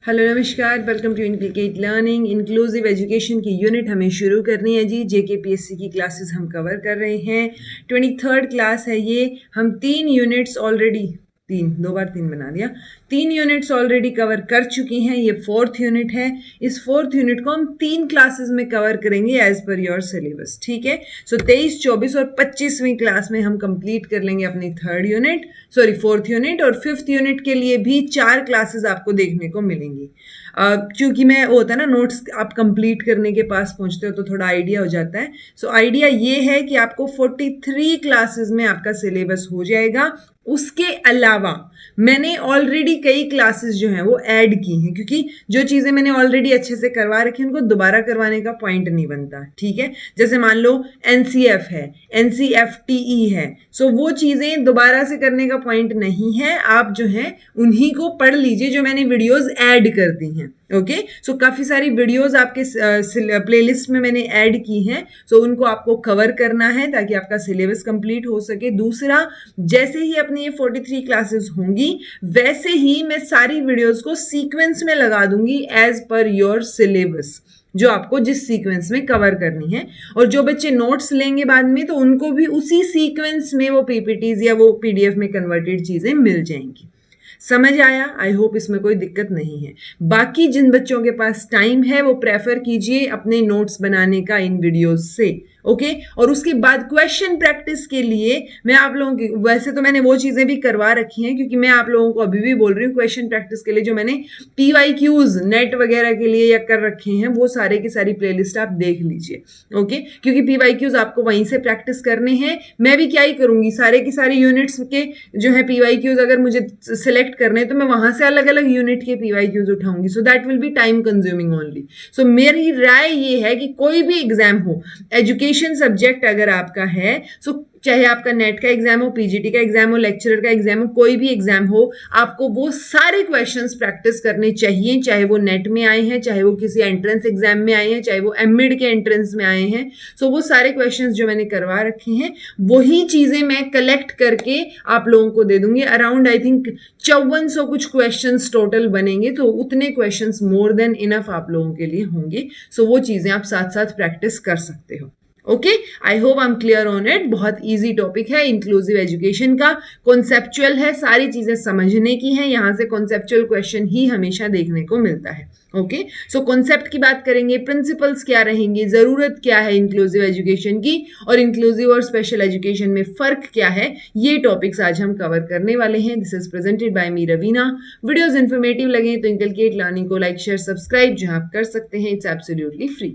Hello नमस्कार, welcome to inculcate learning. Inclusive education की unit हमें शुरू करनी है जी। जेकेपीएससी की क्लासेस हम कवर कर रहे हैं। 23rd क्लास है ये। हम 3 यूनिट्स ऑलरेडी 3 बना दिया। 3 यूनिट्स ऑलरेडी कवर कर चुकी हैं। ये 4th यूनिट है। इस 4th यूनिट को हम 3 क्लासेस में कवर करेंगे एज पर योर सिलेबस, ठीक है। सो 23, 24 और 25वीं क्लास में हम कंप्लीट कर लेंगे अपनी 4th यूनिट। और 5th यूनिट के लिए भी 4 क्लासेस आपको देखने को मिलेंगी। क्योंकि मैं वो होता है ना, नोट्स आप कंप्लीट करने के पास पहुंचते हो तो थोड़ा आइडिया हो जाता है। सो आइडिया ये है कि आपको 43 क्लासेस में आपका सिलेबस हो जाएगा। उसके अलावा मैंने ऑलरेडी कई क्लासेस जो हैं वो ऐड की हैं, क्योंकि जो चीज़ें मैंने ऑलरेडी अच्छे से करवा रखी हैं उनको दोबारा करवाने का पॉइंट नहीं बनता, ठीक है। जैसे मान लो एनसीएफ है, एनसीएफटीई है, सो वो चीज़ें दोबारा से करने का पॉइंट नहीं है। आप जो है उन्हीं को पढ़ लीजिए जो मैंने वीडियोस ऐड कर दी हैं। ओके, सो काफ़ी सारी वीडियोस आपके प्लेलिस्ट में मैंने ऐड की हैं। सो उनको आपको कवर करना है ताकि आपका सिलेबस कंप्लीट हो सके। दूसरा, जैसे ही अपनी ये 43 क्लासेस होंगी वैसे ही मैं सारी वीडियोस को सीक्वेंस में लगा दूंगी एज पर योर सिलेबस, जो आपको जिस सीक्वेंस में कवर करनी है। और जो बच्चे नोट्स लेंगे बाद में तो उनको भी उसी सीक्वेंस में वो पीपीटीज या वो पीडीएफ में कन्वर्टेड चीज़ें मिल जाएंगी। समझ आया? आई होप इसमें कोई दिक्कत नहीं है। बाकी जिन बच्चों के पास टाइम है वो प्रेफर कीजिए अपने नोट्स बनाने का इन वीडियोस से। ओके, और उसके बाद क्वेश्चन प्रैक्टिस के लिए मैं आप लोगों की, वैसे तो मैंने वो चीज़ें भी करवा रखी हैं, क्योंकि मैं आप लोगों को अभी भी बोल रही हूँ क्वेश्चन प्रैक्टिस के लिए जो मैंने PYQs नेट वगैरह के लिए या कर रखे हैं वो सारे की सारी प्लेलिस्ट आप देख लीजिए। ओके, क्योंकि PYQs आपको वहीं से प्रैक्टिस करने हैं। मैं भी क्या ही करूँगी, सारे की सारी यूनिट्स के जो है PYQs अगर मुझे सिलेक्ट करने तो मैं वहां से अलग अलग यूनिट के PYQs उठाऊंगी। So that will be time consuming only. So मेरी राय ये है कि कोई भी एग्जाम हो, एजुकेशन सब्जेक्ट अगर आपका है, सो चाहे आपका नेट का एग्जाम हो, पीजीटी का एग्जाम हो, लेक्चरर का एग्जाम हो, कोई भी एग्जाम हो, आपको वो सारे क्वेश्चंस प्रैक्टिस करने चाहिए। चाहे वो नेट में आए हैं, चाहे वो किसी एंट्रेंस एग्जाम में आए हैं, चाहे वो एममिड के एंट्रेंस में आए हैं। सो वो सारे क्वेश्चंस जो मैंने करवा रखे हैं वही चीजें मैं कलेक्ट करके आप लोगों को दे दूंगी। अराउंड आई थिंक 5400 कुछ क्वेश्चंस टोटल बनेंगे, तो उतने क्वेश्चंस मोर देन इनफ आप लोगों के लिए होंगे। सो वो चीजें आप साथ साथ प्रैक्टिस कर सकते हो। Okay, I hope I am clear on it. बहुत इजी टॉपिक है इंक्लूसिव एजुकेशन का, कॉन्सेप्चुअल है, सारी चीजें समझने की हैं। यहाँ से कॉन्सेप्चुअल क्वेश्चन ही हमेशा देखने को मिलता है। ओके, सो कॉन्सेप्ट की बात करेंगे, प्रिंसिपल्स क्या रहेंगे, जरूरत क्या है इंक्लूसिव एजुकेशन की, और इंक्लूसिव और स्पेशल एजुकेशन में फर्क क्या है, ये टॉपिक्स आज हम कवर करने वाले हैं। This is presented by me Raveena. Videos informative लगे तो इनकलकेट लर्निंग को लाइक शेयर सब्सक्राइब जो आप कर सकते हैं, इट्स एब्सोल्युटली फ्री।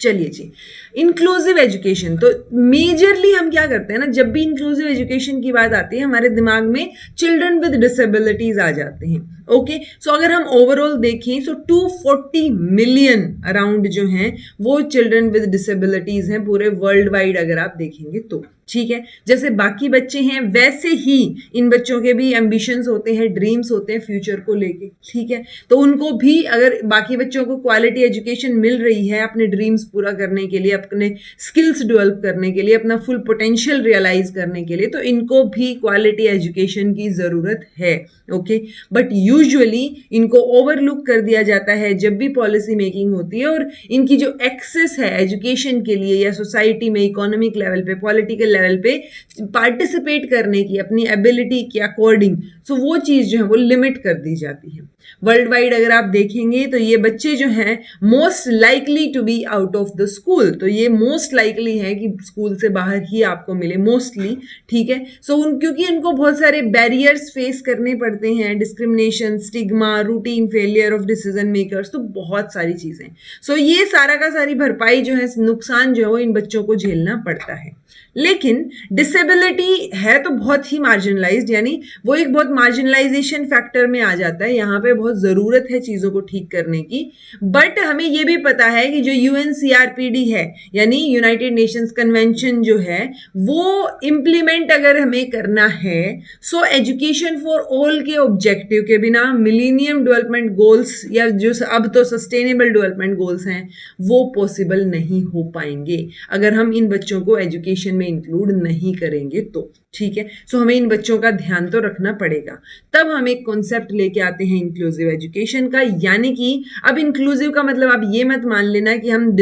चलिए जी, इंक्लूसिव एजुकेशन तो मेजरली हम क्या करते हैं ना, जब भी इंक्लूसिव एजुकेशन की बात आती है हमारे दिमाग में चिल्ड्रन विद डिसेबिलिटीज आ जाते हैं। ओके, सो अगर हम ओवरऑल देखें सो 240 मिलियन अराउंड जो हैं वो चिल्ड्रन विद डिसेबिलिटीज हैं पूरे वर्ल्ड वाइड अगर आप देखेंगे तो, ठीक है। जैसे बाकी बच्चे हैं वैसे ही इन बच्चों के भी एम्बिशंस होते हैं, ड्रीम्स होते हैं फ्यूचर को लेके, ठीक है। तो उनको भी अगर बाकी बच्चों को क्वालिटी एजुकेशन मिल रही है अपने ड्रीम्स पूरा करने के लिए, अपने स्किल्स डेवलप करने के लिए, अपना फुल पोटेंशियल रियलाइज करने के लिए, तो इनको भी क्वालिटी एजुकेशन की जरूरत है। ओके, बट यूजुअली इनको ओवरलुक कर दिया जाता है जब भी पॉलिसी मेकिंग होती है, और इनकी जो एक्सेस है एजुकेशन के लिए या सोसाइटी में इकोनॉमिक लेवल पे, पॉलिटिकल लेवल पे पार्टिसिपेट करने की अपनी एबिलिटी के अकॉर्डिंग, सो वो चीज़ जो है वो लिमिट कर दी जाती है। वर्ल्ड वाइड अगर आप देखेंगे तो ये बच्चे जो हैं most likely to be out of the school, तो ये मोस्ट लाइकली है कि स्कूल से बाहर ही आपको मिले मोस्टली, ठीक है। सो क्योंकि इनको बहुत सारे बैरियर्स फेस करने पड़ते हैं, discrimination, stigma, routine failure of decision makers, तो बहुत सारी चीज़ें। सो ये सारा का सारी भरपाई जो है, नुकसान जो है वो इन बच्चों को झेलना पड़ता है। लेकिन डिसेबिलिटी है तो बहुत ही मार्जिनलाइज्ड, यानी वो एक बहुत मार्जिनलाइजेशन फैक्टर में आ जाता है। यहाँ पे बहुत ज़रूरत है चीज़ों को ठीक करने की, बट हमें ये भी पता है कि जो UNCRPD है यानी यूनाइटेड नेशंस कन्वेंशन जो है वो इम्प्लीमेंट अगर हमें करना है, सो एजुकेशन फॉर ऑल के ऑब्जेक्टिव के बिना मिलेनियम डेवलपमेंट गोल्स या जो अब तो सस्टेनेबल डेवलपमेंट गोल्स हैं वो पॉसिबल नहीं हो पाएंगे अगर हम इन बच्चों को एजुकेशन में में इंक्लूड नहीं करेंगे तो, ठीक है। सो हमें इन बच्चों का ध्यान तो रखना पड़ेगा। तब हम एक कॉन्सेप्ट लेके आते हैं इंक्लूसिव एजुकेशन का, यानी कि अब इंक्लूसिव का मतलब आप ये मत मान लेना कि हम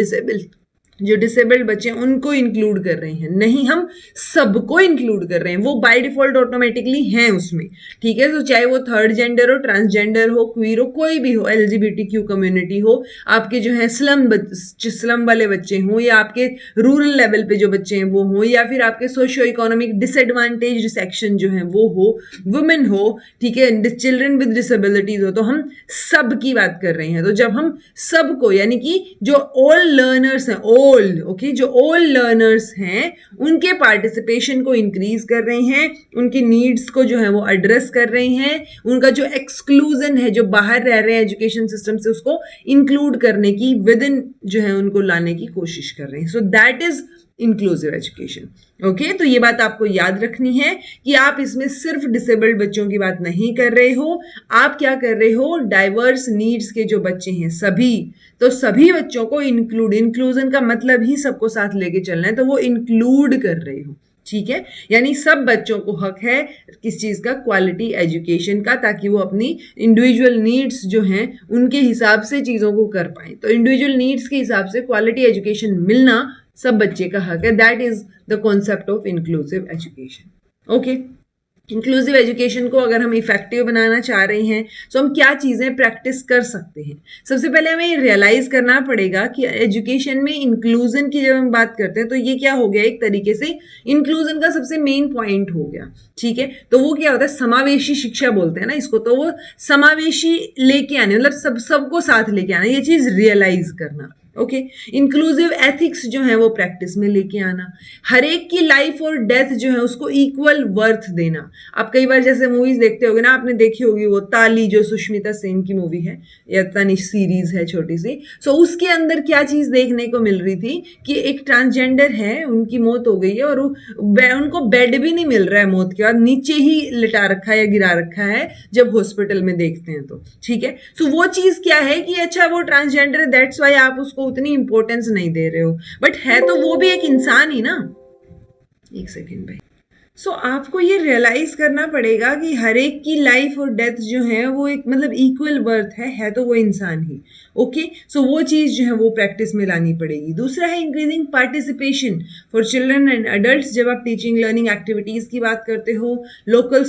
जो डिसेबल्ड बच्चे हैं उनको इंक्लूड कर रहे हैं, नहीं, हम सबको इंक्लूड कर रहे हैं। वो बाय डिफॉल्ट ऑटोमेटिकली हैं उसमें, ठीक है। तो चाहे वो थर्ड जेंडर हो, ट्रांसजेंडर हो, क्वीर हो, कोई भी हो, LGBTQ कम्युनिटी हो, आपके जो है स्लम वाले बच्चे हों, या आपके रूरल लेवल पे जो बच्चे हैं वो हों, या फिर आपके सोशियो इकोनॉमिक डिसएडवांटेज सेक्शन जो है वो हो, वुमेन हो, ठीक है, चिल्ड्रन विद डिसेबिलिटीज हो, तो हम सब की बात कर रहे हैं। तो जब हम सबको, यानी कि जो ऑल लर्नर्स हैं, जो ऑल लर्नर्स हैं उनके पार्टिसिपेशन को इंक्रीज कर रहे हैं, उनकी नीड्स को जो है वो एड्रेस कर रहे हैं, उनका जो एक्सक्लूजन है, जो बाहर रह रहे हैं एजुकेशन सिस्टम से, उसको इंक्लूड करने की, विद इन जो है उनको लाने की कोशिश कर रहे हैं। So that is inclusive education. Okay, तो ये बात आपको याद रखनी है कि आप इसमें सिर्फ डिसेबल्ड बच्चों की बात नहीं कर रहे हो, आप क्या कर रहे हो, डाइवर्स नीड्स के जो बच्चे हैं सभी, तो सभी बच्चों को इंक्लूजन का मतलब ही सबको साथ लेके चलना है, तो वो इंक्लूड कर रहे हो, ठीक है। यानी सब बच्चों को हक है किस चीज का, क्वालिटी एजुकेशन का, ताकि वो अपनी इंडिविजुअल नीड्स जो हैं उनके हिसाब से चीजों को कर पाए। तो इंडिविजुअल नीड्स के हिसाब से क्वालिटी एजुकेशन मिलना सब बच्चे का हक है। That is the concept of inclusive education. Okay, inclusive education को अगर हम इफेक्टिव बनाना चाह रहे हैं तो हम क्या चीज़ें प्रैक्टिस कर सकते हैं। सबसे पहले हमें रियलाइज करना पड़ेगा कि एजुकेशन में इंक्लूजन की जब हम बात करते हैं तो ये क्या हो गया, एक तरीके से इंक्लूजन का सबसे मेन पॉइंट हो गया, ठीक है। तो वो क्या होता है, समावेशी शिक्षा बोलते हैं ना इसको, तो वो समावेशी लेके आने, मतलब सबको साथ लेके आना, ये चीज़ रियलाइज करना। ओके, इंक्लूसिव एथिक्स जो है वो प्रैक्टिस में लेके आना, हर एक की लाइफ और डेथ जो है उसको इक्वल वर्थ देना। आप कई बार जैसे मूवीज देखते होगे ना, आपने देखी होगी वो ताली, जो सुष्मिता सेन की मूवी है या तनिष सीरीज है छोटी सी। सो उसके अंदर क्या चीज देखने को मिल रही थी कि एक ट्रांसजेंडर है, उनकी मौत हो गई है और उनको बेड भी नहीं मिल रहा है, मौत के बाद नीचे ही लिटा रखा है या गिरा रखा है जब हॉस्पिटल में देखते हैं तो, ठीक है। सो वो चीज क्या है कि अच्छा वो ट्रांसजेंडर है, दैट्स वाई आप उसको उतनी इंपॉर्टेंस नहीं दे रहे हो, बट है तो वो भी एक इंसान ही ना। एक सेकेंड भाई। सो आपको ये रियलाइज करना पड़ेगा कि हर एक की लाइफ और डेथ जो है वो एक मतलब इक्वल वर्थ है तो वो इंसान ही। ओके, सो वो चीज़ जो है वो प्रैक्टिस में लानी पड़ेगी। दूसरा है increasing participation for children and adults. जब आप टीचिंग लर्निंग एक्टिविटीज़ की बात करते हो, लोकल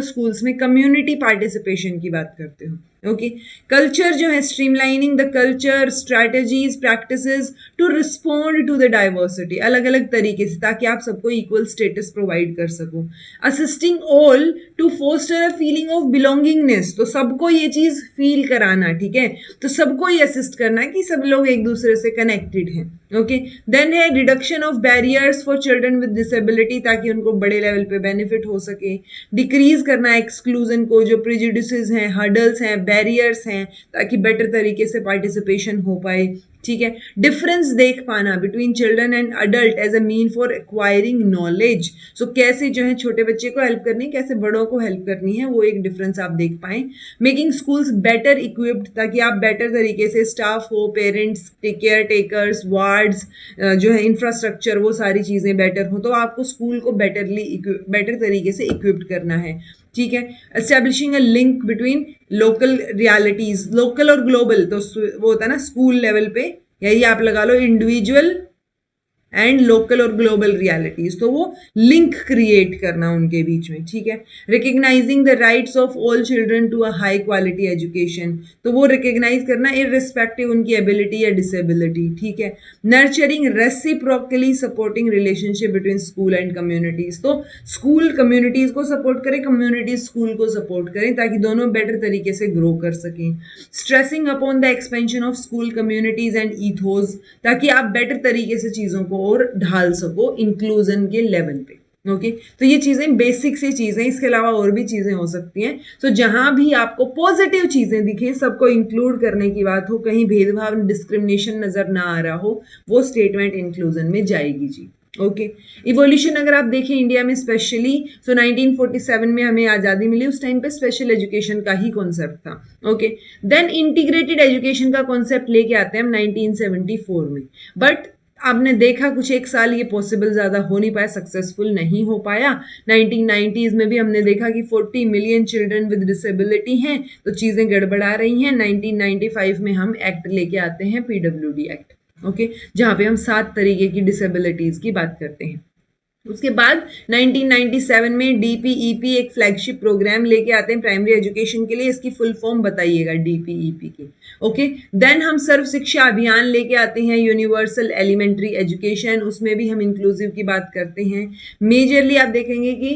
स्कूल्स में कम्युनिटी पार्टिसिपेशन की बात करते हो। ओके, कल्चर जो है, streamlining the culture, strategies, practices to respond to the diversity, अलग अलग तरीके से, ताकि आप सबको इक्वल स्टेटस प्रोवाइड कर सको। Assisting all to foster a feeling of belongingness, तो सबको ये चीज फील कराना, ठीक है, तो सबको ये असिस्ट करना कि सब लोग एक दूसरे से कनेक्टेड हैं। ओके, देन है reduction of barriers for children with disability, ताकि उनको बड़े लेवल पे बेनिफिट हो सके। डिक्रीज करना एक्सक्लूजन को, जो प्रिजुडिसेस हैं, हर्डल्स हैं, बैरियर्स हैं, ताकि बेटर तरीके से पार्टिसिपेशन हो पाए, ठीक है। डिफरेंस देख पाना between children and adult as a mean for acquiring knowledge, so कैसे जो है छोटे बच्चे को हेल्प करनी, कैसे बड़ों को हेल्प करनी है, वो एक डिफरेंस आप देख पाएं। मेकिंग स्कूल्स बेटर इक्विप्ड, ताकि आप बेटर तरीके से स्टाफ हो, पेरेंट्स, केयर टेकर्स, वार्ड्स जो है, इंफ्रास्ट्रक्चर, वो सारी चीज़ें बेटर हो, तो आपको स्कूल को बेटर तरीके से इक्विप्ड करना है, ठीक है। Establishing a link between local realities, local और ग्लोबल, तो वो होता है ना स्कूल लेवल पे, यही आप लगा लो इंडिविजुअल एंड लोकल और ग्लोबल रियलिटीज, तो वो लिंक क्रिएट करना उनके बीच में, ठीक है। Recognising the rights of all children to a high quality education, तो वो रिकग्नाइज करना इररिस्पेक्टिव उनकी एबिलिटी या डिसेबिलिटी, ठीक है। Nurturing reciprocally supporting relationship between school and communities, तो स्कूल कम्युनिटीज को सपोर्ट करें, कम्युनिटीज स्कूल को सपोर्ट करें, ताकि दोनों बेटर तरीके से ग्रो कर सकें। Stressing upon the expansion of school communities and ethos, ताकि आप बेटर तरीके से चीज़ों को और ढाल सको इंक्लूजन के लेवल पे। ओके, तो ये चीजें बेसिक सी चीजें, इसके अलावा और भी चीजें हो सकती हैं। तो जहां भी आपको पॉजिटिव चीजें दिखें, सबको इंक्लूड करने की बात हो, कहीं भेदभाव डिस्क्रिमिनेशन नजर ना आ रहा हो, वो स्टेटमेंट इंक्लूजन में जाएगी जी। ओके, इवोल्यूशन अगर आप देखें इंडिया में स्पेशली, सो 1947 में हमें आज़ादी मिली, उस टाइम पे स्पेशल एजुकेशन का ही कॉन्सेप्ट था। ओके, देन इंटीग्रेटेड एजुकेशन का कॉन्सेप्ट लेके आते हैं हम 1974 में, बट आपने देखा कुछ एक साल ये पॉसिबल ज़्यादा हो नहीं पाया, सक्सेसफुल नहीं हो पाया। 1990s में भी हमने देखा कि 40 मिलियन चिल्ड्रन विद डिसेबिलिटी हैं, तो चीज़ें गड़बड़ा रही हैं। 1995 में हम एक्ट लेके आते हैं, PWD एक्ट, ओके, जहाँ पे हम 7 तरीके की डिसेबिलिटीज़ की बात करते हैं। उसके बाद 1997 में DPEP एक फ्लैगशिप प्रोग्राम लेके आते हैं प्राइमरी एजुकेशन के लिए। इसकी फुल फॉर्म बताइएगा DPEP की, ओके। देन हम सर्व शिक्षा अभियान लेके आते हैं, यूनिवर्सल एलिमेंट्री एजुकेशन, उसमें भी हम इंक्लूसिव की बात करते हैं। मेजरली आप देखेंगे कि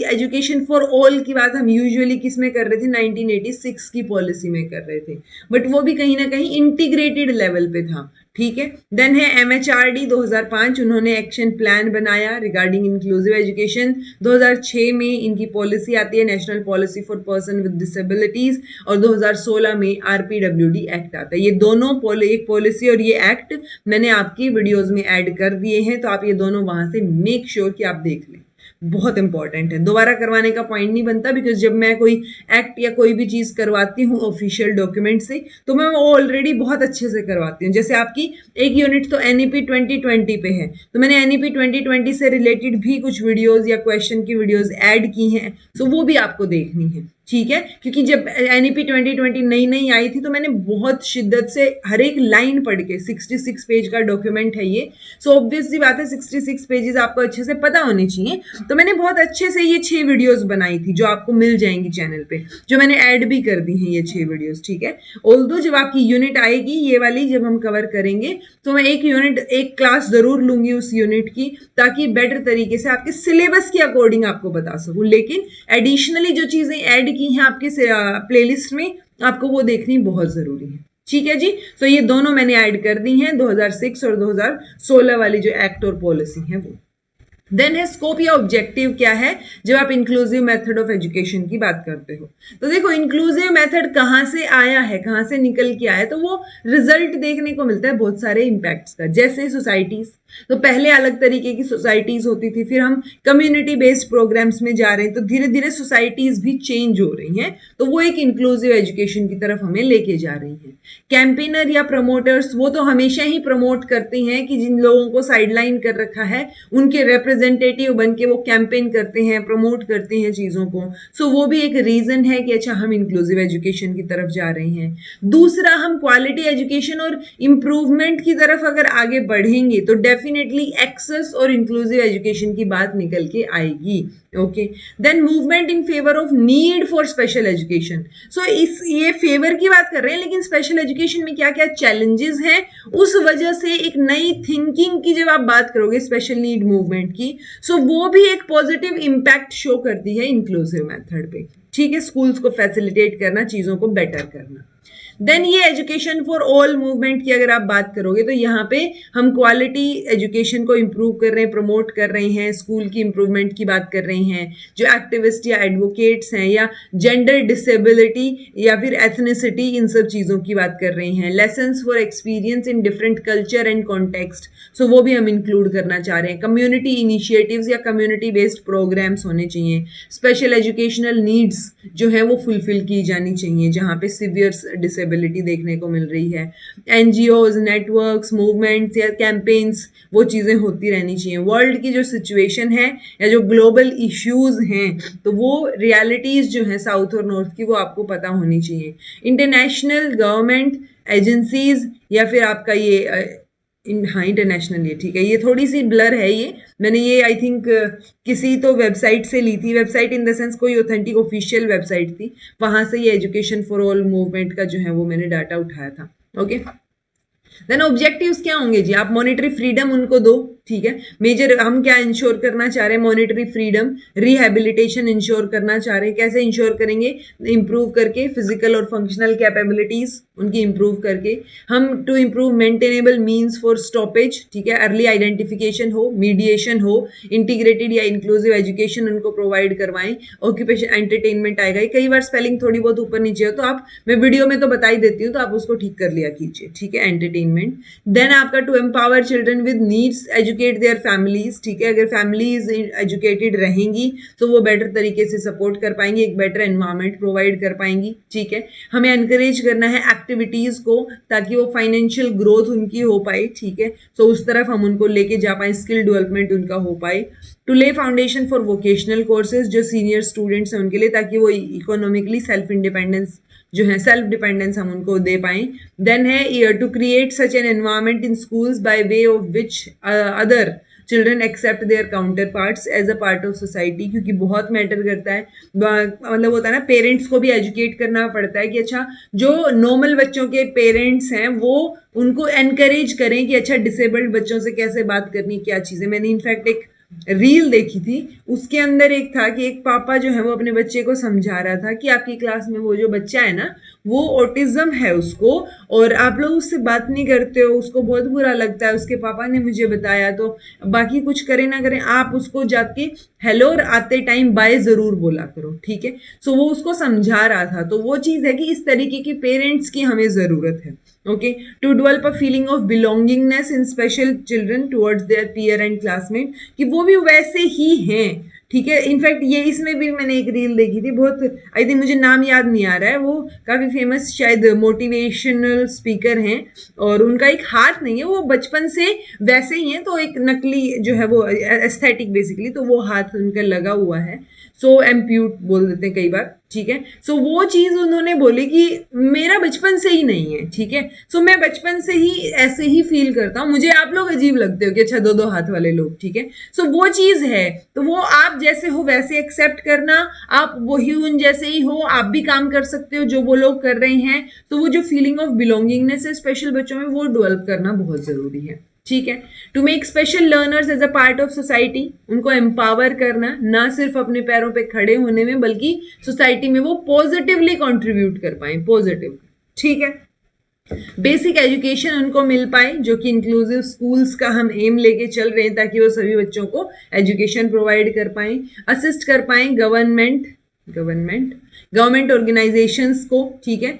एजुकेशन फॉर ऑल की बात हम यूजुअली किस में कर रहे थे, 1986 की पॉलिसी में कर रहे थे, बट वो भी कहीं ना कहीं इंटीग्रेटेड लेवल पे था, ठीक है। देन है MHRD 2005, उन्होंने एक्शन प्लान बनाया रिगार्डिंग इंक्लूसिव एजुकेशन। 2006 में इनकी पॉलिसी आती है, national policy for person with disabilities, और 2016 में RPWD एक्ट आता है। ये दोनों एक पॉलिसी और ये एक्ट मैंने आपकी वीडियोस में ऐड कर दिए हैं, तो आप ये दोनों वहां से मेक श्योर कि आप देख लें, बहुत इंपॉर्टेंट है। दोबारा करवाने का पॉइंट नहीं बनता, बिकॉज जब मैं कोई एक्ट या कोई भी चीज़ करवाती हूँ ऑफिशियल डॉक्यूमेंट से, तो मैं वो ऑलरेडी बहुत अच्छे से करवाती हूँ। जैसे आपकी एक यूनिट तो NEP 2020 पे है, तो मैंने NEP 2020 से रिलेटेड भी कुछ वीडियोज़ या क्वेश्चन की वीडियोज़ ऐड की हैं, सो वो भी आपको देखनी है, ठीक है। क्योंकि जब NEP 2020 नई नई आई थी, तो मैंने बहुत शिद्दत से हर एक लाइन पढ़ के, 66 पेज का डॉक्यूमेंट है ये, सो ऑब्वियस सी बात है 66 पेजेस आपको अच्छे से पता होने चाहिए। तो मैंने बहुत अच्छे से ये 6 वीडियोस बनाई थी, जो आपको मिल जाएंगी चैनल पे, जो मैंने ऐड भी कर दी हैं ये 6 वीडियोस, ठीक है। ऑल्दो जब आपकी यूनिट आएगी ये वाली, जब हम कवर करेंगे, तो मैं एक क्लास जरूर लूंगी उस यूनिट की, ताकि बेटर तरीके से आपके सिलेबस के अकॉर्डिंग आपको बता सकूं। लेकिन एडिशनली जो चीजें ऐड की हैं आपके प्लेलिस्ट में, आपको वो देखनी बहुत जरूरी है, ठीक है जी। तो ये दोनों मैंने ऐड कर दी हैं, 2006 और 2016 वाली जो एक्ट और पॉलिसी है वो। देन है स्कोप या ऑब्जेक्टिव क्या है जब आप इंक्लूसिव मेथड ऑफ एजुकेशन की बात करते हो। तो देखो इंक्लूसिव मेथड कहाँ से आया है, कहाँ से निकल के आया है, तो वो रिजल्ट देखने को मिलता है बहुत सारे इम्पैक्ट्स का। जैसे सोसाइटीज, तो पहले अलग तरीके की सोसाइटीज होती थी, फिर हम कम्युनिटी बेस्ड प्रोग्राम्स में जा रहे हैं, तो धीरे धीरे सोसाइटीज भी चेंज हो रही हैं, तो वो एक इंक्लूसिव एजुकेशन की तरफ हमें लेके जा रही हैं। कैंपेनर या प्रमोटर्स, वो तो हमेशा ही प्रमोट करते हैं कि जिन लोगों को साइडलाइन कर रखा है उनके रिप्रेजेंटेटिव बन के वो कैंपेन करते हैं, प्रमोट करते हैं चीज़ों को। सो वो भी एक रीज़न है कि अच्छा हम इंक्लूसिव एजुकेशन की तरफ जा रहे हैं। दूसरा, हम क्वालिटी एजुकेशन और इम्प्रूवमेंट की तरफ अगर आगे बढ़ेंगे तो डेफिनेटली एक्सेस और इंक्लूसिव एजुकेशन की बात निकल के आएगी, okay. Then movement in favour of need for special education. So ये फेवर की बात कर रहे हैं, लेकिन स्पेशल एजुकेशन में क्या क्या चैलेंजेस हैं, उस वजह से एक नई थिंकिंग की जब आप बात करोगे स्पेशल नीड मूवमेंट की, सो वो भी एक पॉजिटिव इम्पैक्ट शो करती है इंक्लूसिव मेथड पे, ठीक है। स्कूल्स को फैसिलिटेट करना, चीज़ों को बेटर करना। देन ये एजुकेशन फॉर ऑल मूवमेंट की अगर आप बात करोगे, तो यहाँ पे हम क्वालिटी एजुकेशन को इम्प्रूव कर रहे हैं, प्रमोट कर रहे हैं, स्कूल की इम्प्रूवमेंट की बात कर रहे हैं। जो एक्टिविस्ट या एडवोकेट्स हैं, या जेंडर डिसेबिलिटी या फिर एथनिसिटी, इन सब चीज़ों की बात कर रहे हैं। Lessons for experience in different culture and context, so वो भी हम इंक्लूड करना चाह रहे हैं। कम्युनिटी इनिशिएटिव्स या कम्युनिटी बेस्ड प्रोग्राम्स होने चाहिए। स्पेशल एजुकेशनल नीड्स जो है वो फुलफिल की जानी चाहिए, जहाँ पे सीवियर डिसेबिलिटी देखने को मिल रही है। NGOs, नेटवर्क्स, मूवमेंट्स या कैंपेन्स, वो चीज़ें होती रहनी चाहिए। वर्ल्ड की जो सिचुएशन है या जो ग्लोबल इश्यूज हैं, तो वो रियलिटीज़ जो हैं साउथ और नॉर्थ की, वो आपको पता होनी चाहिए। इंटरनेशनल गवर्नमेंट एजेंसीज या फिर आपका ये हाँ इंटरनेशनल, ये ठीक है। ये थोड़ी सी ब्लर है, ये मैंने ये आई थिंक किसी तो वेबसाइट से ली थी, वेबसाइट इन द सेंस कोई ऑथेंटिक ऑफिशियल वेबसाइट थी, वहाँ से ये एजुकेशन फॉर ऑल मूवमेंट का जो है वो मैंने डाटा उठाया था, ओके। देन ऑब्जेक्टिव्स क्या होंगे जी, आप मॉनेटरी फ्रीडम उनको दो, ठीक है। मेजर हम क्या इंश्योर करना चाह रहे हैं, मॉनेटरी फ्रीडम, रिहेबिलिटेशन इंश्योर करना चाह रहे हैं। कैसे इंश्योर करेंगे, इंप्रूव करके फिजिकल और फंक्शनल कैपेबिलिटीज उनकी इंप्रूव करके। हम to improve maintainable means for stoppage, ठीक है, अर्ली आइडेंटिफिकेशन हो, मीडिएशन हो, इंटीग्रेटेड या इंक्लूसिव एजुकेशन उनको प्रोवाइड करवाएं। ऑक्यूपेशन एंटरटेनमेंट आएगा, कई बार स्पेलिंग थोड़ी बहुत ऊपर नीचे हो तो आप, मैं वीडियो में तो बता ही देती हूँ, तो आप उसको ठीक कर लिया कीजिए, ठीक है, एंटरटेनमेंट। देन आपका to empower children with needs educate their families, ठीक है, अगर फैमिलीज एजुकेटेड रहेंगी तो वो बेटर तरीके से सपोर्ट कर पाएंगी, एक बेटर एनवायरनमेंट प्रोवाइड कर पाएंगी, ठीक है। हमें एनकरेज करना है एक्टिविटीज को ताकि वो फाइनेंशियल ग्रोथ उनकी हो पाए, ठीक है, तो उस तरफ हम उनको लेके जा पाए, स्किल डेवलपमेंट उनका हो पाए। टू ले फाउंडेशन फॉर वोकेशनल कोर्सेज, जो सीनियर स्टूडेंट्स हैं उनके लिए, ताकि वो इकोनॉमिकली सेल्फ इंडिपेंडेंस जो है, सेल्फ डिपेंडेंस हम उनको दे पाएं। देन है to create such an environment in schools by way of which other children accept their counterparts as a part of society, क्योंकि बहुत मैटर करता है, मतलब होता है ना, पेरेंट्स को भी एजुकेट करना पड़ता है कि अच्छा जो नॉर्मल बच्चों के पेरेंट्स हैं वो उनको एनकरेज करें कि अच्छा डिसेबल्ड बच्चों से कैसे बात करनी, क्या चीज़ें। मैंने इनफैक्ट एक रील देखी थी, उसके अंदर एक था कि एक पापा जो है वो अपने बच्चे को समझा रहा था कि आपकी क्लास में वो जो बच्चा है ना वो ऑटिज्म है उसको, और आप लोग उससे बात नहीं करते हो, उसको बहुत बुरा लगता है, उसके पापा ने मुझे बताया, तो बाकी कुछ करें ना करें आप उसको जाके हेलो और आते टाइम बाय जरूर बोला करो, ठीक है। सो वो उसको समझा रहा था, तो वो चीज़ है कि इस तरीके के पेरेंट्स की हमें ज़रूरत है। Okay, to develop a feeling of belongingness in special children towards their peer and classmate, कि वो भी वैसे ही हैं, ठीक है। इनफैक्ट ये इसमें भी मैंने एक रील देखी थी, बहुत आई थिंक मुझे नाम याद नहीं आ रहा है, वो काफ़ी फेमस शायद मोटिवेशनल स्पीकर हैं, और उनका एक हाथ नहीं है, वो बचपन से वैसे ही हैं, तो एक नकली जो है वो एस्थेटिक बेसिकली, तो वो हाथ उनका लगा हुआ है, सो एम्प्यूट बोल देते हैं कई बार, ठीक है। सो वो चीज़ उन्होंने बोली कि मेरा बचपन से ही नहीं है, ठीक है। सो मैं बचपन से ही ऐसे ही फील करता हूँ, मुझे आप लोग अजीब लगते हो कि अच्छा दो दो हाथ वाले लोग, ठीक है। सो वो चीज़ है, तो वो आप जैसे हो वैसे एक्सेप्ट करना, आप वही उन जैसे ही हो, आप भी काम कर सकते हो जो वो लोग कर रहे हैं, तो वो जो फीलिंग ऑफ बिलोंगिंगनेस है स्पेशल बच्चों में वो डेवलप करना बहुत ज़रूरी है, ठीक है। To make special learners as a part of society, उनको एम्पावर करना, ना सिर्फ अपने पैरों पे खड़े होने में बल्कि सोसाइटी में वो पॉजिटिवली कंट्रीब्यूट कर पाए, पॉजिटिव, ठीक है। बेसिक एजुकेशन उनको मिल पाए, जो कि इंक्लूसिव स्कूल्स का हम एम लेके चल रहे हैं, ताकि वो सभी बच्चों को एजुकेशन प्रोवाइड कर पाएं। असिस्ट कर पाएं गवर्नमेंट ऑर्गेनाइजेशंस को, ठीक है।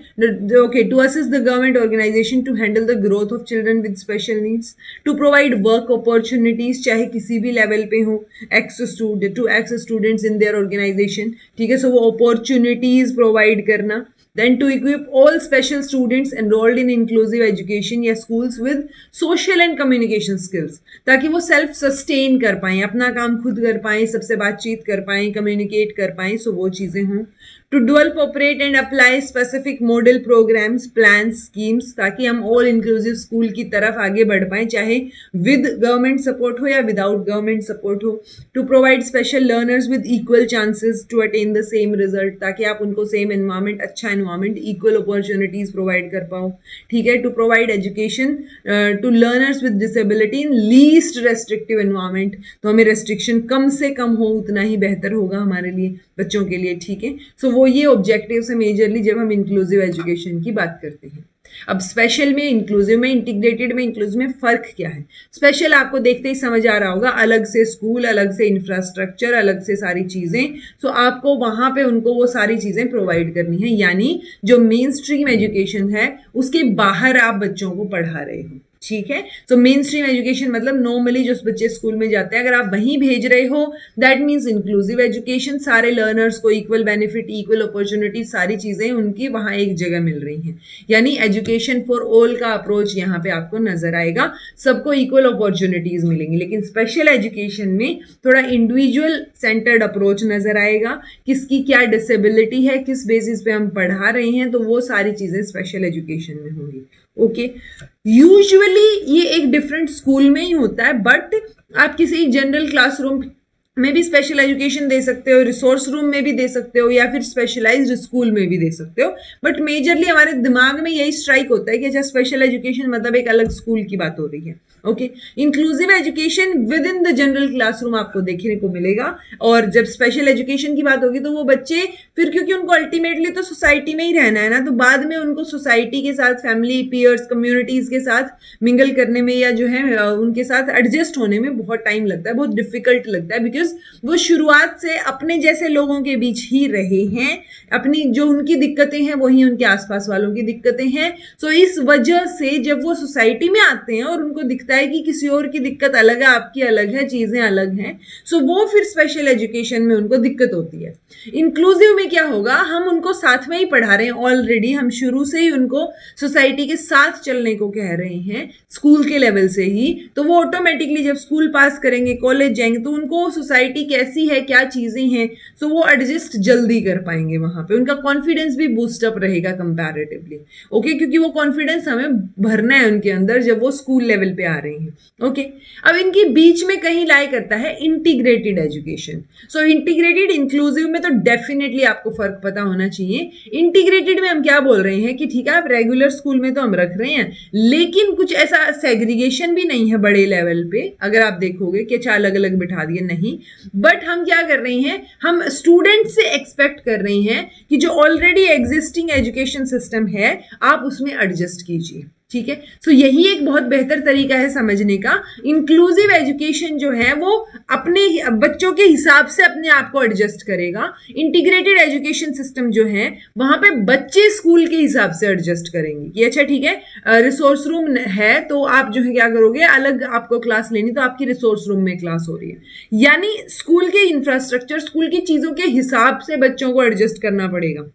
Okay, to assist the government organisation to handle the growth of children with special needs, to provide work opportunities, चाहे किसी भी लेवल पे हो, to ex students in their organisation, ठीक है। सो वो अपॉर्चुनिटीज प्रोवाइड करना। Then to equip all special students enrolled in inclusive education या schools with social and communication skills, ताकि वो self sustain कर पाएं, अपना काम खुद कर पाएं, सबसे बातचीत कर पाएं, communicate कर पाएं, सो वो चीज़ें हों। To develop, operate and apply specific model programs, plans, schemes, ताकि हम all inclusive school की तरफ आगे बढ़ पाएं, चाहे with government support हो या without government support हो। To provide special learners with equal chances to attain the same result, ताकि आप उनको same environment, अच्छा environment, equal opportunities provide कर पाओ, ठीक है। To provide education to learners with disability in least restrictive environment, तो हमें restriction कम से कम हो उतना ही बेहतर होगा हमारे लिए, बच्चों के लिए, ठीक है। सो वो ये ऑब्जेक्टिव्स है मेजरली जब हम इंक्लूसिव एजुकेशन की बात करते हैं। अब स्पेशल में, इंक्लूसिव में, इंटीग्रेटेड में, इंक्लूसिव में फ़र्क क्या है? स्पेशल आपको देखते ही समझ आ रहा होगा, अलग से स्कूल, अलग से इंफ्रास्ट्रक्चर, अलग से सारी चीज़ें, सो आपको वहाँ पे उनको वो सारी चीज़ें प्रोवाइड करनी है, यानी जो मेन स्ट्रीम एजुकेशन है उसके बाहर आप बच्चों को पढ़ा रहे हो, ठीक है। सो मेन स्ट्रीम एजुकेशन मतलब नॉर्मली जो बच्चे स्कूल में जाते हैं अगर आप वहीं भेज रहे हो, दैट मीन्स इंक्लूसिव एजुकेशन, सारे लर्नर्स को इक्वल बेनिफिट, इक्वल अपॉर्चुनिटी, सारी चीज़ें उनकी वहाँ एक जगह मिल रही हैं, यानी एजुकेशन फॉर ऑल का अप्रोच यहाँ पे आपको नजर आएगा, सबको इक्वल अपॉर्चुनिटीज मिलेंगी। लेकिन स्पेशल एजुकेशन में थोड़ा इंडिविजुअल सेंटर्ड अप्रोच नजर आएगा, किसकी क्या डिसेबिलिटी है, किस बेसिस पे हम पढ़ा रहे हैं, तो वो सारी चीज़ें स्पेशल एजुकेशन में होंगी। ओके, यूजुअली ये एक डिफरेंट स्कूल में ही होता है, बट आप किसी जनरल क्लासरूम में भी स्पेशल एजुकेशन दे सकते हो, रिसोर्स रूम में भी दे सकते हो, या फिर स्पेशलाइज्ड स्कूल में भी दे सकते हो, बट मेजरली हमारे दिमाग में यही स्ट्राइक होता है कि अच्छा स्पेशल एजुकेशन मतलब एक अलग स्कूल की बात हो रही है। Okay, inclusive education with in the general classroom आपको देखने को मिलेगा, और जब स्पेशल एजुकेशन की बात होगी तो वो बच्चे फिर, क्योंकि उनको अल्टीमेटली तो सोसाइटी में ही रहना है ना, तो बाद में उनको सोसाइटी के साथ, फैमिली, पीयर्स, कम्युनिटीज के साथ मिंगल करने में या जो है उनके साथ एडजस्ट होने में बहुत टाइम लगता है, बहुत डिफिकल्ट लगता है, बिकॉज बिकॉज वो शुरुआत से अपने जैसे लोगों के बीच ही रहे हैं, अपनी जो उनकी दिक्कतें हैं वही उनके आसपास वालों की दिक्कतें हैं। सो इस वजह से जब वो सोसाइटी में आते हैं और उनको दिखता है कि किसी और की दिक्कत अलग है, आपकी अलग है, चीजें अलग हैं, सो वो फिर स्पेशल एजुकेशन में उनको दिक्कत होती है। इंक्लूसिव में क्या होगा, हम उनको साथ में ही पढ़ा रहे हैं ऑलरेडी, हम शुरू से ही उनको सोसाइटी के साथ चलने को कह रहे हैं स्कूल के लेवल से ही, तो वो ऑटोमेटिकली जब स्कूल पास करेंगे, कॉलेज जाएंगे, तो उनको सोसाइटी कैसी है, क्या चीजें हैं, सो वो एडजस्ट जल्दी कर पाएंगे, वहां पे उनका कॉन्फिडेंस भी बूस्ट अप रहेगा कंपैरेटिवली। ओके, क्योंकि वो कॉन्फिडेंस हमें भरना है उनके अंदर जब वो स्कूल लेवल पे आ रहे हैं। ओके, अब इनके बीच में कहीं लाई करता है इंटीग्रेटेड एजुकेशन। सो इंटीग्रेटेड इंक्लूसिव में तो डेफिनेटली आपको फर्क पता होना चाहिए। इंटीग्रेटेड में हम क्या बोल रहे हैं कि ठीक है, आप रेगुलर स्कूल में तो हम रख रहे हैं, लेकिन कुछ ऐसा सेग्रीगेशन भी नहीं है बड़े लेवल पे, अगर आप देखोगे कि अच्छा अलग अलग बिठा दिए, नहीं। बट हम क्या कर रहे हैं, हम स्टूडेंट से एक्सपेक्ट कर रहे हैं कि जो ऑलरेडी एग्जिस्टिंग एजुकेशन सिस्टम है आप उसमें एडजस्ट कीजिए। ठीक है, सो यही एक बहुत बेहतर तरीका है समझने का। इंक्लूसिव एजुकेशन जो है वो अपने बच्चों के हिसाब से अपने आप को एडजस्ट करेगा। इंटीग्रेटेड एजुकेशन सिस्टम जो है वहां पे बच्चे स्कूल के हिसाब से एडजस्ट करेंगे कि अच्छा ठीक है, रिसोर्स रूम है तो आप जो है क्या करोगे, अलग आपको क्लास लेनी तो आपकी रिसोर्स रूम में क्लास हो रही है, यानी स्कूल के इंफ्रास्ट्रक्चर, स्कूल की चीजों के हिसाब से बच्चों को एडजस्ट करना पड़ेगा।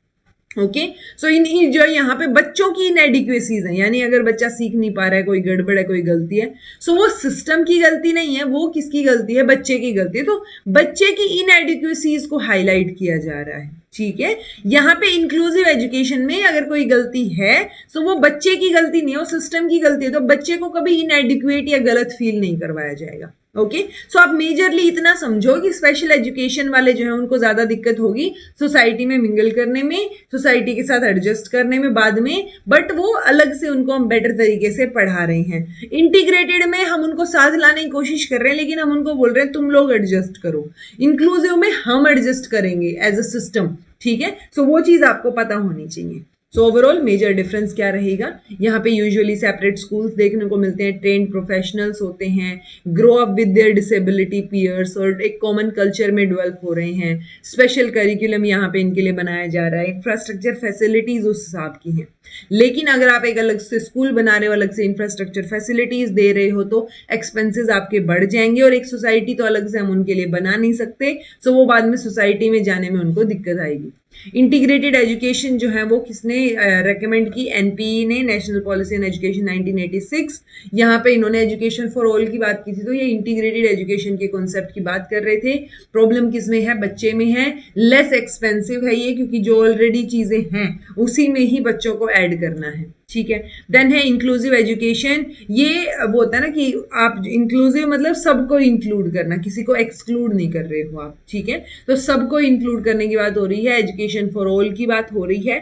ओके, सो इन जो यहाँ पे बच्चों की इनएडिक्वेसीज हैं, यानी अगर बच्चा सीख नहीं पा रहा है, कोई गड़बड़ है, कोई गलती है, सो वो सिस्टम की गलती नहीं है, वो किसकी गलती है, बच्चे की गलती है। तो बच्चे की इनएडिक्वेसीज को हाईलाइट किया जा रहा है। ठीक है, यहाँ पे इंक्लूसिव एजुकेशन में अगर कोई गलती है तो वो बच्चे की गलती नहीं है, वो सिस्टम की गलती है, तो बच्चे को कभी इनएडिक्वेट या गलत फील नहीं करवाया जाएगा। ओके, सो आप मेजरली इतना समझो कि स्पेशल एजुकेशन वाले जो है उनको ज्यादा दिक्कत होगी सोसाइटी में मिंगल करने में, सोसाइटी के साथ एडजस्ट करने में बाद में, बट वो अलग से उनको हम बेटर तरीके से पढ़ा रहे हैं। इंटीग्रेटेड में हम उनको साथ लाने की कोशिश कर रहे हैं, लेकिन हम उनको बोल रहे हैं तुम लोग एडजस्ट करो। इंक्लूसिव में हम एडजस्ट करेंगे एज अ सिस्टम। ठीक है, सो वो चीज आपको पता होनी चाहिए। सो ओवरऑल मेजर डिफरेंस क्या रहेगा, यहाँ पे यूजुअली सेपरेट स्कूल्स देखने को मिलते हैं, ट्रेन्ड प्रोफेशनल्स होते हैं, grow up with their disability peers और एक कॉमन कल्चर में डेवलप हो रहे हैं। स्पेशल करिकुलम यहाँ पे इनके लिए बनाया जा रहा है, इंफ्रास्ट्रक्चर फैसिलिटीज उस हिसाब की हैं। लेकिन अगर आप एक अलग से स्कूल बना रहे हो, अलग से इंफ्रास्ट्रक्चर फैसिलिटीज दे रहे हो, तो एक्सपेंसेस आपके बढ़ जाएंगे, और एक सोसाइटी तो अलग से हम उनके लिए बना नहीं सकते, सो वो बाद में सोसाइटी में जाने में उनको दिक्कत आएगी। इंटीग्रेटेड एजुकेशन जो है वो किसने रेकमेंड की, एनपीई ने, नेशनल पॉलिसी ऑन एजुकेशन 1986। यहाँ पे इन्होंने एजुकेशन फॉर ऑल की बात की थी, तो ये इंटीग्रेटेड एजुकेशन के कॉन्सेप्ट की बात कर रहे थे। प्रॉब्लम किसमें है, बच्चे में है, लेस एक्सपेंसिव है ये, क्योंकि जो ऑलरेडी चीजें हैं उसी में ही बच्चों को ऐड करना है। ठीक है, देन है इंक्लूसिव एजुकेशन। ये वो होता है ना कि आप इंक्लूसिव मतलब सबको इंक्लूड करना, किसी को एक्सक्लूड नहीं कर रहे हो आप। ठीक है, तो सबको इंक्लूड करने की बात हो रही है, एजुकेशन फॉर ऑल की बात हो रही है।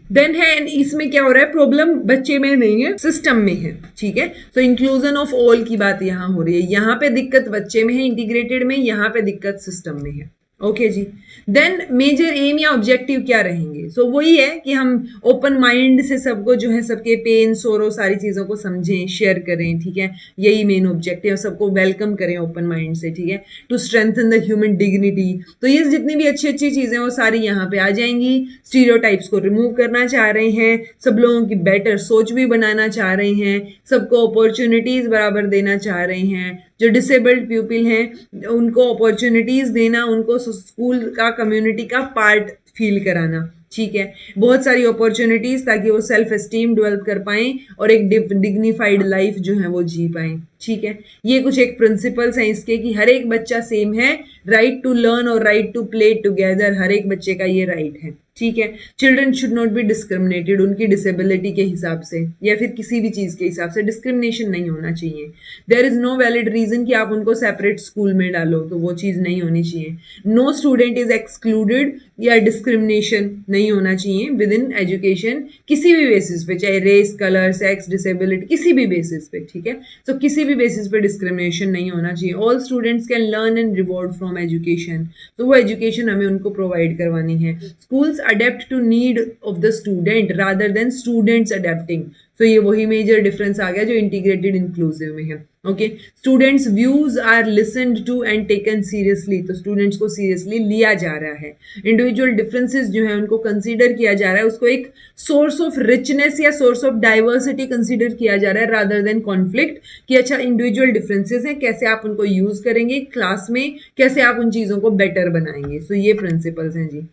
देन है, इसमें क्या हो रहा है, प्रॉब्लम बच्चे में नहीं है, सिस्टम में है। ठीक है, तो इंक्लूजन ऑफ ऑल की बात यहाँ हो रही है, यहाँ पे दिक्कत बच्चे में है इंटीग्रेटेड में, यहाँ पे दिक्कत सिस्टम में है। ओके जी, देन मेजर एम या ऑब्जेक्टिव क्या रहेंगे, सो वही है कि हम ओपन माइंड से सबको जो है, सबके पेन सोरो सारी चीज़ों को समझें, शेयर करें। ठीक है, यही मेन ऑब्जेक्टिव है, सबको वेलकम करें ओपन माइंड से। ठीक है, to strengthen the human dignity, तो ये जितनी भी अच्छी अच्छी चीज़ें वो सारी यहाँ पे आ जाएंगी। स्टीरियोटाइप्स को रिमूव करना चाह रहे हैं, सब लोगों की बेटर सोच भी बनाना चाह रहे हैं, सबको अपॉर्चुनिटीज़ बराबर देना चाह रहे हैं, जो डिसेबल्ड पीपल हैं उनको अपॉर्चुनिटीज़ देना, उनको स्कूल का कम्युनिटी का पार्ट फील कराना। ठीक है, बहुत सारी अपॉर्चुनिटीज़ ताकि वो सेल्फ एस्टीम डेवलप कर पाएं और एक डिग्निफाइड लाइफ जो है वो जी पाएं। ठीक है, ये कुछ एक प्रिंसिपल्स हैं इसके कि हर एक बच्चा सेम है, राइट टू लर्न और राइट टू प्ले टुगेदर, हर एक बच्चे का ये राइट है। ठीक है, children should not be discriminated, उनकी डिसेबिलिटी के हिसाब से या फिर किसी भी चीज़ के हिसाब से डिस्क्रिमिनेशन नहीं होना चाहिए। There is no valid reason कि आप उनको सेपरेट स्कूल में डालो, तो वो चीज़ नहीं होनी चाहिए। नो स्टूडेंट इज़ एक्सक्लूडेड या डिस्क्रिमिनेशन नहीं होना चाहिए विद इन एजुकेशन, किसी भी बेसिस पे, चाहे रेस, कलर, सेक्स, डिसेबिलिटी, किसी भी बेसिस पे। ठीक है, तो किसी भी बेसिस पे डिस्क्रिमिनेशन नहीं होना चाहिए। All students can learn and reward from education, तो वो एजुकेशन हमें उनको प्रोवाइड करवानी है। Schools adapt to need of the student rather than students adapting, तो ये वही मेजर डिफरेंस आ गया जो इंटीग्रेटेड इंक्लूसिव में है। Okay, students views are listened to and taken seriously, तो स्टूडेंट्स को सीरियसली लिया जा रहा है। इंडिविजुअल डिफरेंसेस जो है उनको कंसीडर किया जा रहा है, उसको एक सोर्स ऑफ रिचनेस या सोर्स ऑफ डाइवर्सिटी कंसीडर किया जा रहा है रादर देन कॉन्फ्लिक्ट, कि अच्छा इंडिविजुअल डिफरेंसेस हैं, कैसे आप उनको यूज करेंगे क्लास में, कैसे आप उन चीजों को बेटर बनाएंगे। सो ये प्रिंसिपल्स हैं जी।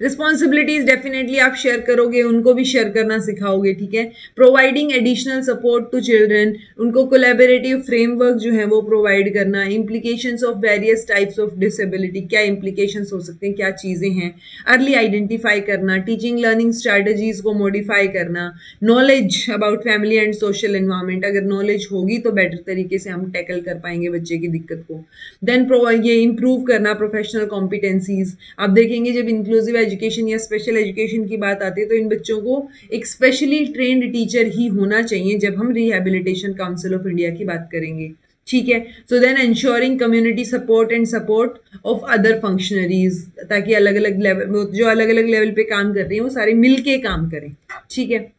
रिस्पॉन्सिबिलिटीज डेफिनेटली आप शेयर करोगे, उनको भी शेयर करना सिखाओगे, ठीक है। Providing additional support to children, उनको कोलैबोरेटिव फ्रेमवर्क जो है वो प्रोवाइड करना। Implications of various types of disability, क्या इम्प्लीकेशंस हो सकते हैं, क्या चीज़ें हैं, अर्ली आइडेंटिफाई करना। टीचिंग लर्निंग स्ट्रैटेजीज को मॉडिफाई करना। Knowledge about family and social environment, अगर नॉलेज होगी तो बेटर तरीके से हम टैकल कर पाएंगे बच्चे की दिक्कत को। देन ये इम्प्रूव करना प्रोफेशनल कॉम्पिटेंसीज। आप देखेंगे जब इंक्लूसिव एजुकेशन या स्पेशल एजुकेशन की बात आती है तो इन बच्चों को एक स्पेशली ट्रेन्ड टीचर ही होना चाहिए जब हम रिहैबिलिटेशन काउंसिल ऑफ इंडिया की बात करेंगे, ठीक है। So then ensuring community support and support of other functionaries, ताकि अलग अलग लेवल जो अलग अलग लेवल पे काम कर रही हैं वो सारे मिलके काम करें, ठीक है।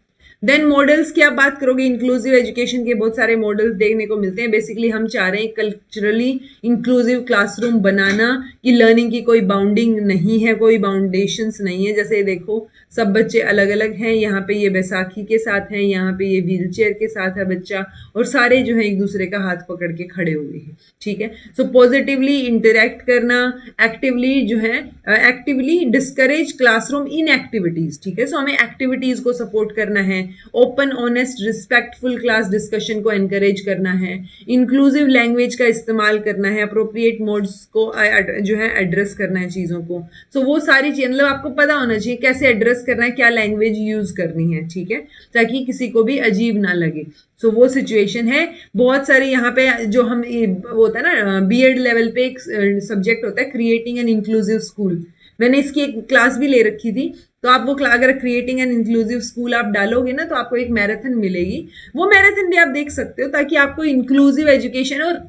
देन मॉडल्स की आप बात करोगे, इंक्लूसिव एजुकेशन के बहुत सारे मॉडल्स देखने को मिलते हैं। बेसिकली हम चाह रहे हैं कल्चरली इंक्लूसिव क्लासरूम बनाना, कि लर्निंग की कोई बाउंडिंग नहीं है, कोई बाउंडेशंस नहीं है। जैसे देखो सब बच्चे अलग अलग हैं, यहाँ पे ये बैसाखी के साथ हैं, यहाँ पे ये व्हील चेयर के साथ है बच्चा, और सारे जो है एक दूसरे का हाथ पकड़ के खड़े हुए हैं, ठीक है। सो पॉजिटिवली इंटरेक्ट करना, एक्टिवली जो है एक्टिवली डिस्करेज क्लासरूम इन एक्टिविटीज, ठीक है। सो हमें एक्टिविटीज को सपोर्ट करना है। Open honest respectful class discussion को एनकरेज करना है। इंक्लूसिव लैंग्वेज का इस्तेमाल करना है। अप्रोप्रिएट मोड्स को जो है एड्रेस करना है चीज़ों को। सो वो सारी चीज़ मतलब आपको पता होना चाहिए कैसे एड्रेस करना है, क्या लैंग्वेज यूज करनी है, ठीक है, ताकि किसी को भी अजीब ना लगे। सो वो सिचुएशन है। बहुत सारे यहाँ पे जो हम होता है ना बीएड लेवल पे एक सब्जेक्ट होता है क्रिएटिंग एन इंक्लूसिव स्कूल, मैंने इसकी एक क्लास भी ले रखी थी। तो आप वो अगर क्रिएटिंग एन इंक्लूसिव स्कूल आप डालोगे ना तो आपको एक मैराथन मिलेगी, वो मैराथन भी आप देख सकते हो, ताकि आपको इंक्लूसिव एजुकेशन और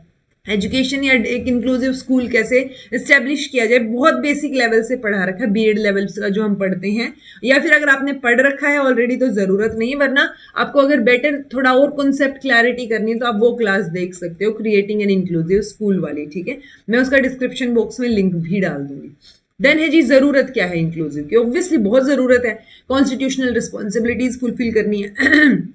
एजुकेशन या एक इंक्लूसिव स्कूल कैसे इस्टेब्लिश किया जाए, बहुत बेसिक लेवल से पढ़ा रखा है, बीएड लेवल का जो हम पढ़ते हैं, या फिर अगर आपने पढ़ रखा है ऑलरेडी तो ज़रूरत नहीं है, वरना आपको अगर बेटर थोड़ा और कॉन्सेप्ट क्लैरिटी करनी है तो आप वो क्लास देख सकते हो, क्रिएटिंग एन इंक्लूसिव स्कूल वाली, ठीक है। मैं उसका डिस्क्रिप्शन बॉक्स में लिंक भी डाल दूंगी। देन है जी ज़रूरत क्या है इंक्लूसिव की, ऑब्वियसली बहुत ज़रूरत है, कॉन्स्टिट्यूशनल रिस्पॉन्सिबिलिटीज फुलफिल करनी है।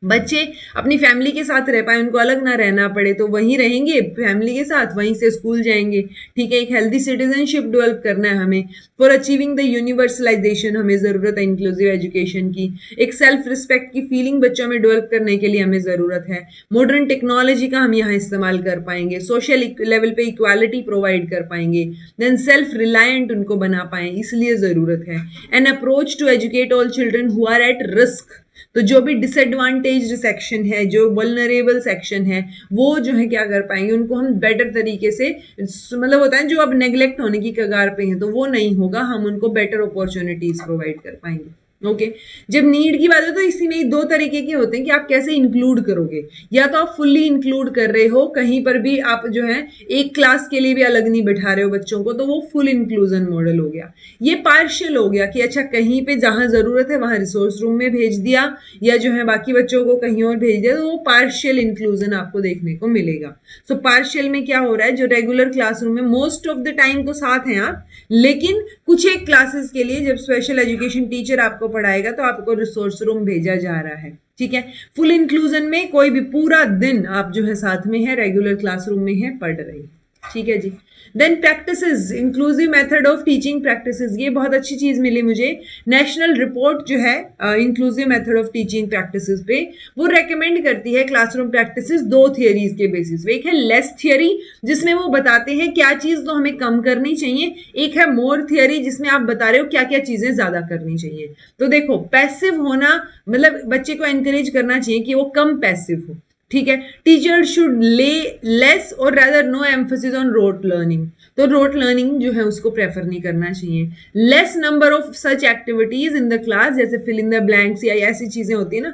बच्चे अपनी फैमिली के साथ रह पाए, उनको अलग ना रहना पड़े, तो वहीं रहेंगे फैमिली के साथ, वहीं से स्कूल जाएंगे, ठीक है। एक हेल्दी सिटीजनशिप डेवलप करना है हमें। फॉर अचीविंग द यूनिवर्सलाइजेशन हमें ज़रूरत है इंक्लूसिव एजुकेशन की। एक सेल्फ रिस्पेक्ट की फीलिंग बच्चों में डेवलप करने के लिए हमें ज़रूरत है। मॉडर्न टेक्नोलॉजी का हम यहाँ इस्तेमाल कर पाएंगे। सोशल लेवल पे इक्वालिटी प्रोवाइड कर पाएंगे। देन सेल्फ रिलायंट उनको बना पाएँ, इसलिए ज़रूरत है। An approach to educate all children who are at risk, तो जो भी डिसएडवांटेज सेक्शन है, जो वल्नरेबल सेक्शन है, वो जो है क्या कर पाएंगे, उनको हम बेटर तरीके से, मतलब होता है जो अब नेग्लेक्ट होने की कगार पे हैं तो वो नहीं होगा, हम उनको बेटर अपॉर्चुनिटीज प्रोवाइड कर पाएंगे। ओके जब नीड की बात है तो इसी में दो तरीके के होते हैं कि आप कैसे इंक्लूड करोगे, या तो आप फुल्ली इंक्लूड कर रहे हो, कहीं पर भी आप जो है एक क्लास के लिए भी अलग नहीं बैठा रहे हो बच्चों को, तो वो फुल इंक्लूजन मॉडल हो गया। ये पार्शियल हो गया कि अच्छा कहीं पे जहां जरूरत है वहां रिसोर्स रूम में भेज दिया, या जो है बाकी बच्चों को कहीं और भेज दिया, तो वो पार्शियल इंक्लूजन आपको देखने को मिलेगा। सो पार्शियल में क्या हो रहा है, जो रेगुलर क्लासरूम में मोस्ट ऑफ द टाइम तो साथ हैं आप, लेकिन कुछ एक क्लासेस के लिए जब स्पेशल एजुकेशन टीचर आपको पढ़ाएगा तो आपको रिसोर्स रूम भेजा जा रहा है, ठीक है। फुल इंक्लूजन में कोई भी पूरा दिन आप जो है साथ में है, रेगुलर क्लासरूम में है, पढ़ रहे हैं, ठीक है जी। Then practices, inclusive method of teaching practices, ये बहुत अच्छी चीज मिली मुझे। नेशनल रिपोर्ट जो है inclusive method of teaching practices पे, वो रेकमेंड करती है क्लासरूम प्रैक्टिसेस दो थियरीज के बेसिस पे। एक है लेस थियरी जिसमें वो बताते हैं क्या चीज तो हमें कम करनी चाहिए, एक है मोर थियरी जिसमें आप बता रहे हो क्या क्या चीजें ज्यादा करनी चाहिए। तो देखो पैसिव होना मतलब बच्चे को एनकरेज करना चाहिए कि वो कम पैसिव हो, ठीक है। टीचर शुड ले लेस और rather no emphasis on rote learning, तो रोट लर्निंग जो है उसको प्रेफर नहीं करना चाहिए। Less number of such activities in the class, जैसे फिल इन द ब्लैंक्स या ऐसी चीजें होती है ना,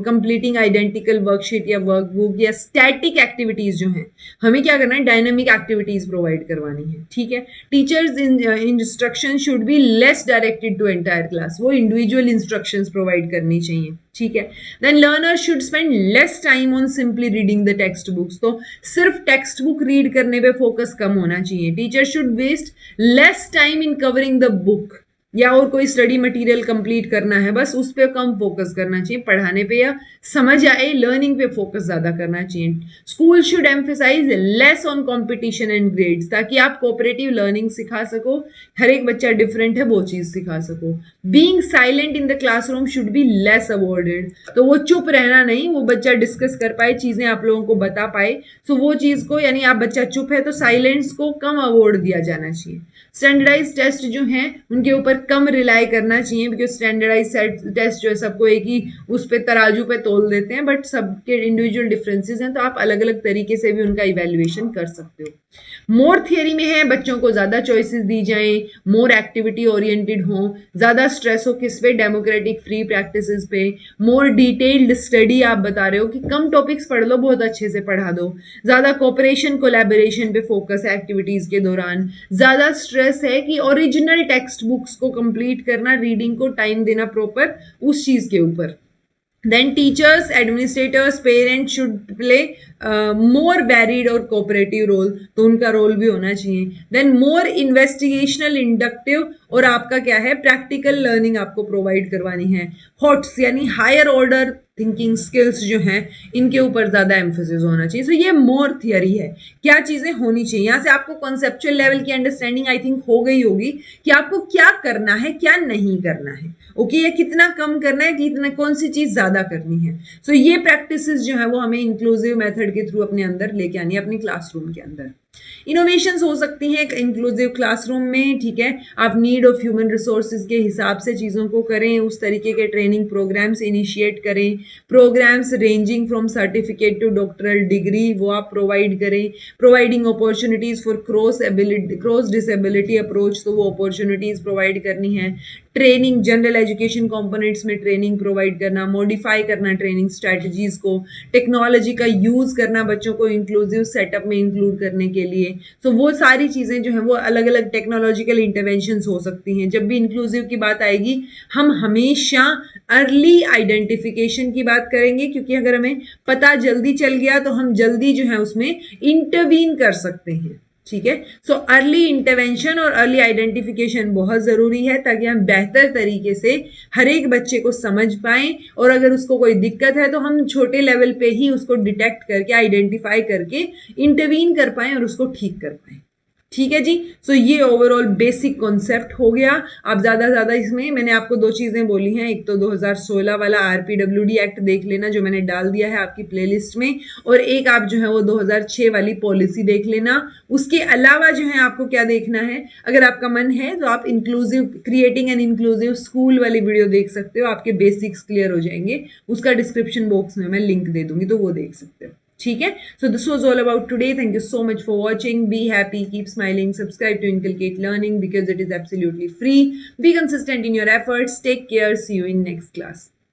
कंप्लीटिंग आइडेंटिकल वर्कशीट या वर्कबुक, या स्टैटिक एक्टिविटीज जो हैं, हमें क्या करना है, डायनामिक एक्टिविटीज प्रोवाइड करवानी है, ठीक है। Teachers instruction should be less directed to entire class, वो इंडिविजुअल इंस्ट्रक्शंस प्रोवाइड करनी चाहिए। ठीक है। Then learner should spend less time on simply reading the textbooks, तो सिर्फ टेक्स्ट बुक रीड करने पे फोकस कम होना चाहिए। Teacher should waste less time in covering the book, या और कोई स्टडी मटेरियल कंप्लीट करना है बस उस पर कम फोकस करना चाहिए, पढ़ाने पे या समझ आए लर्निंग पे फोकस ज्यादा करना चाहिए। School should emphasise less on competition and grades, ताकि आप कोऑपरेटिव लर्निंग सिखा सको, हर एक बच्चा डिफरेंट है वो चीज सिखा सको। Being silent in the classroom should be less awarded, तो वो चुप रहना नहीं, वो बच्चा डिस्कस कर पाए, चीजें आप लोगों को बता पाए, सो वो चीज को, यानी आप बच्चा चुप है तो साइलेंस को कम अवॉर्ड दिया जाना चाहिए। स्टैंडर्डाइज टेस्ट जो हैं उनके ऊपर कम रिलाई करना चाहिए, बिकॉज स्टैंडर्डाइज टेस्ट जो है सबको एक ही उस पे तराजू पे तोल देते हैं, बट सबके इंडिविजुअल डिफरेंसेस हैं, तो आप अलग अलग तरीके से भी उनका इवेल्युएशन कर सकते हो। मोर थियरी में है बच्चों को ज्यादा चॉइसेस दी जाएं, मोर एक्टिविटी ओरिएंटेड हो, ज्यादा स्ट्रेस हो किस पे, डेमोक्रेटिक फ्री प्रैक्टिसेस पे, मोर डिटेल्ड स्टडी आप बता रहे हो कि कम टॉपिक्स पढ़ लो, बहुत अच्छे से पढ़ा दो, ज्यादा कोऑपरेशन कोलैबोरेशन पे फोकस है एक्टिविटीज के दौरान, ज्यादा स्ट्रेस है कि ओरिजिनल टेक्स्ट बुक्स को कंप्लीट करना, रीडिंग को टाइम देना प्रॉपर उस चीज के ऊपर। Then teachers, administrators, parents should play more varied और cooperative role, तो उनका रोल भी होना चाहिए। Then more investigational, inductive और आपका क्या है प्रैक्टिकल लर्निंग आपको प्रोवाइड करवानी है। हॉट्स यानी हायर ऑर्डर थिंकिंग स्किल्स जो हैं इनके ऊपर ज्यादा एम्फोसिस होना चाहिए। सो ये मोर थियरी है, क्या चीजें होनी चाहिए। यहाँ से आपको कॉन्सेप्चुअल लेवल की अंडरस्टैंडिंग आई थिंक हो गई होगी कि आपको क्या करना है क्या नहीं करना है, ओके, या कितना कम करना है, कितना कौन सी चीज ज्यादा करनी है। सो ये प्रैक्टिसेस जो है वो हमें इंक्लूसिव मेथड के थ्रू अपने अंदर लेके आनी है, अपनी क्लासरूम के अंदर। इनोवेशंस हो सकती हैं इंक्लूसिव क्लासरूम में, ठीक है, आप नीड ऑफ ह्यूमन रिसोर्सेज के हिसाब से चीज़ों को करें, उस तरीके के ट्रेनिंग प्रोग्राम्स इनिशिएट करें, programmes ranging from certificate to doctoral degree वो आप प्रोवाइड करें, providing opportunities for cross disability approach, तो वो अपॉर्चुनिटीज़ प्रोवाइड करनी है। ट्रेनिंग जनरल एजुकेशन कंपोनेंट्स में ट्रेनिंग प्रोवाइड करना, मॉडिफाई करना ट्रेनिंग स्ट्रेटजीज को, टेक्नोलॉजी का यूज़ करना बच्चों को इंक्लूसिव सेटअप में इंक्लूड करने के लिए। सो वो सारी चीज़ें जो हैं वो अलग अलग टेक्नोलॉजिकल इंटरवेंशंस हो सकती हैं। जब भी इंक्लूसिव की बात आएगी हम हमेशा अर्ली आइडेंटिफिकेशन की बात करेंगे, क्योंकि अगर हमें पता जल्दी चल गया तो हम जल्दी जो है उसमें इंटरवीन कर सकते हैं, ठीक है। सो अर्ली इंटरवेंशन और अर्ली आइडेंटिफिकेशन बहुत ज़रूरी है, ताकि हम बेहतर तरीके से हर एक बच्चे को समझ पाएं, और अगर उसको कोई दिक्कत है तो हम छोटे लेवल पे ही उसको डिटेक्ट करके, आइडेंटिफाई करके इंटरवीन कर पाएं और उसको ठीक कर पाएं, ठीक है जी। सो ये ओवरऑल बेसिक कॉन्सेप्ट हो गया। आप ज़्यादा इसमें मैंने आपको दो चीज़ें बोली हैं, एक तो 2016 वाला RPWD एक्ट देख लेना जो मैंने डाल दिया है आपकी प्लेलिस्ट में, और एक आप जो है वो 2006 वाली पॉलिसी देख लेना। उसके अलावा जो है आपको क्या देखना है, अगर आपका मन है तो आप inclusive creating an inclusive school वाली वीडियो देख सकते हो, आपके बेसिक्स क्लियर हो जाएंगे, उसका डिस्क्रिप्शन बॉक्स में मैं लिंक दे दूंगी, तो वो देख सकते हो, ठीक है। So this was all about today, thank you so much for watching, be happy, keep smiling, subscribe to inculcate learning because it is absolutely free, be consistent in your efforts, take care, see you in next class.